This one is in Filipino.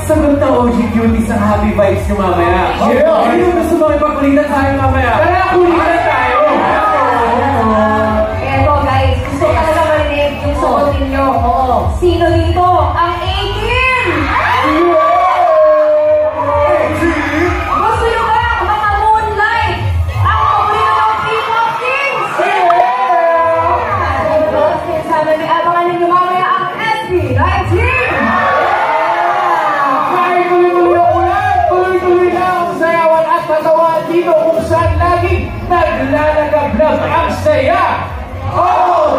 Sagot na OG Cuties ang happy vibes niyo mamaya. Ano yung gusto makipagkulitan tayo mamaya? Tara, kulitan tayo! Eto guys, gusto ka talaga marinig yung suot ninyo. Sino dito? Ang 18! Gusto nyo ba mga moonlight? Ang paborito ng P-pop Kings! Sana may abangan ninyo mamaya ang SB19! Tuloy-tuloy na ang sayawan at tatawan dito kung saan laging naglalagablab ang saya. Oh!